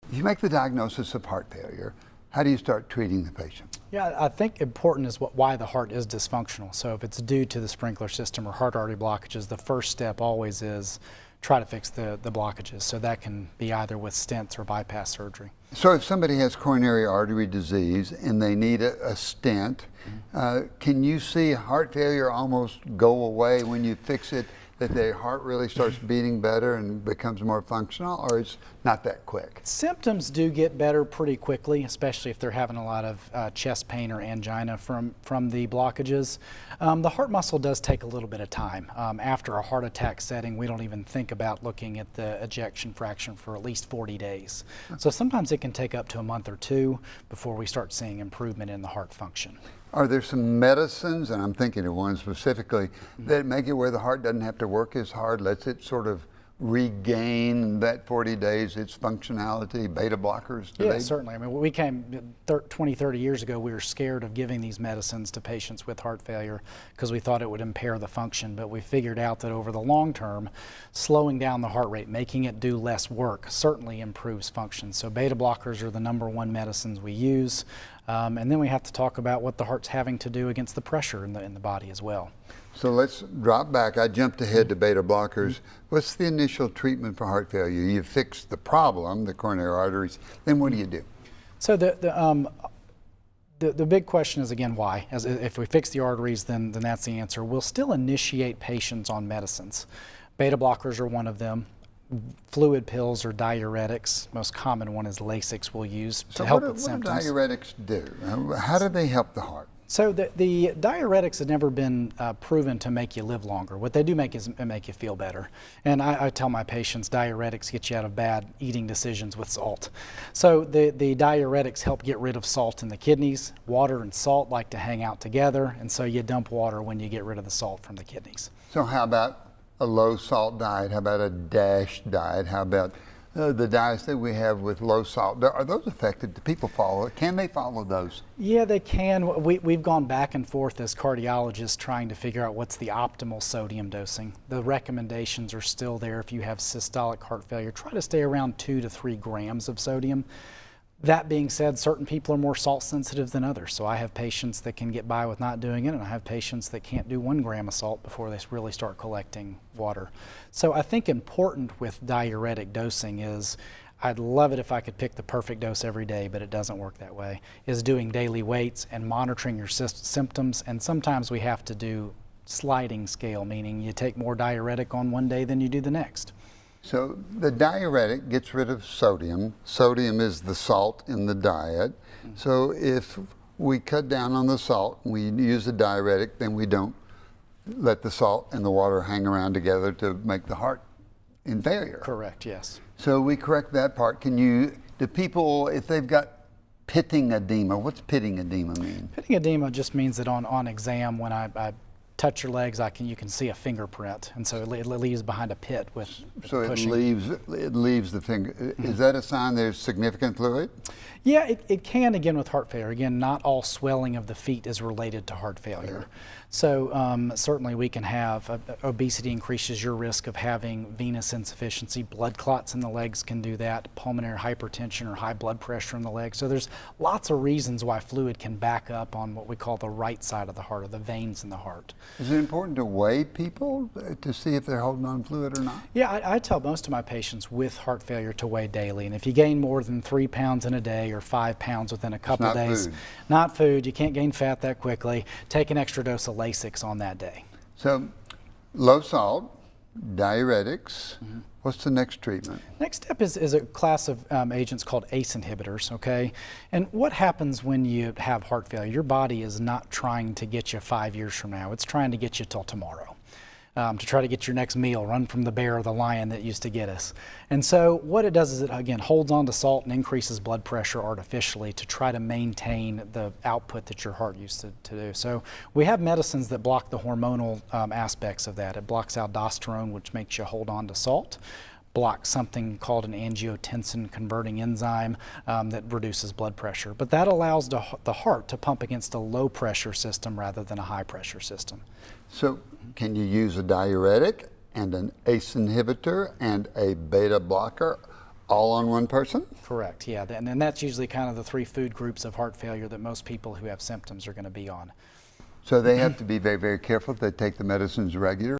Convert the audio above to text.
If you make the diagnosis of heart failure, how do you start treating the patient? Yeah, I think important is why the heart is dysfunctional. So if it's due to the sprinkler system or heart artery blockages, the first step always is try to fix the blockages. So that can be either with stents or bypass surgery. So if somebody has coronary artery disease and they need a stent, can you see heart failure almost go away when you fix it, that their heart really starts beating better and becomes more functional, or it's not that quick? Symptoms do get better pretty quickly, especially if they're having a lot of chest pain or angina from the blockages. The heart muscle does take a little bit of time. After a heart attack setting, we don't even think about looking at the ejection fraction for at least 40 days. So sometimes it can take up to a month or two before we start seeing improvement in the heart function. Are there some medicines, and I'm thinking of one specifically, that make it where the heart doesn't have to work as hard, lets it sort of regain that 40 days its functionality? Beta blockers? Yeah, certainly. I mean, we came 20, 30 years ago, we were scared of giving these medicines to patients with heart failure because we thought it would impair the function, but we figured out that over the long term, slowing down the heart rate, making it do less work, certainly improves function. So beta blockers are the #1 medicines we use. And then we have to talk about what the heart's having to do against the pressure in the body as well. So let's drop back. I jumped ahead to beta blockers. What's the initial treatment for heart failure? You fix the problem, the coronary arteries, then what do you do? So the big question is, again, why? If we fix the arteries, then that's the answer. We'll still initiate patients on medicines. Beta blockers are one of them. Fluid pills or diuretics. Most common one is Lasix we'll use to help with symptoms. What do diuretics do? How do they help the heart? So the diuretics have never been proven to make you live longer. What they do is make you feel better. And I tell my patients diuretics get you out of bad eating decisions with salt. So the diuretics help get rid of salt in the kidneys. Water and salt like to hang out together, and so you dump water when you get rid of the salt from the kidneys. So how about a low salt diet? How about a DASH diet? How about the diets that we have with low salt? Are those effective? Do people follow it? Can they follow those? Yeah, they can. We've gone back and forth as cardiologists trying to figure out what's the optimal sodium dosing. The recommendations are still there. If you have systolic heart failure, try to stay around 2 to 3 grams of sodium. That being said, certain people are more salt sensitive than others. So I have patients that can get by with not doing it, and I have patients that can't do 1 gram of salt before they really start collecting water. So I think important with diuretic dosing is, I'd love it if I could pick the perfect dose every day, but it doesn't work that way, is doing daily weights and monitoring your symptoms. And sometimes we have to do sliding scale, meaning you take more diuretic on one day than you do the next. So the diuretic gets rid of sodium. Sodium is the salt in the diet. So if we cut down on the salt, we use a diuretic, then we don't let the salt and the water hang around together to make the heart in failure. Correct, yes. So we correct that part. Do people, if they've got pitting edema, what's pitting edema mean? Pitting edema just means that on exam, when I touch your legs, you can see a fingerprint, and so it leaves behind a pit with So pushing. it leaves the finger. Is that a sign there's significant fluid? Yeah, it can, again, with heart failure. Again, not all swelling of the feet is related to heart failure. So certainly we can have, obesity increases your risk of having venous insufficiency. Blood clots in the legs can do that. Pulmonary hypertension or high blood pressure in the legs. So there's lots of reasons why fluid can back up on what we call the right side of the heart, or the veins in the heart. Is it important to weigh people to see if they're holding on fluid or not? Yeah, I tell most of my patients with heart failure to weigh daily. And if you gain more than 3 pounds in a day or 5 pounds within a couple days, food. Not food, you can't gain fat that quickly, take an extra dose of Lasix on that day. So low salt, diuretics. What's the next treatment? Next step is a class of agents called ACE inhibitors, okay? And what happens when you have heart failure? Your body is not trying to get you 5 years from now. It's trying to get you till tomorrow. To try to get your next meal, run from the bear or the lion that used to get us. And so what it does is it, again, holds on to salt and increases blood pressure artificially to try to maintain the output that your heart used to do. So we have medicines that block the hormonal aspects of that. It blocks aldosterone, which makes you hold on to salt. Blocks something called an angiotensin converting enzyme that reduces blood pressure. But that allows the heart to pump against a low pressure system rather than a high pressure system. So can you use a diuretic and an ACE inhibitor and a beta blocker All on one person? Correct, yeah. And that's usually kind of the 3 food groups of heart failure that most people who have symptoms are going to be on. So they have to be very, very careful if they take the medicines regular.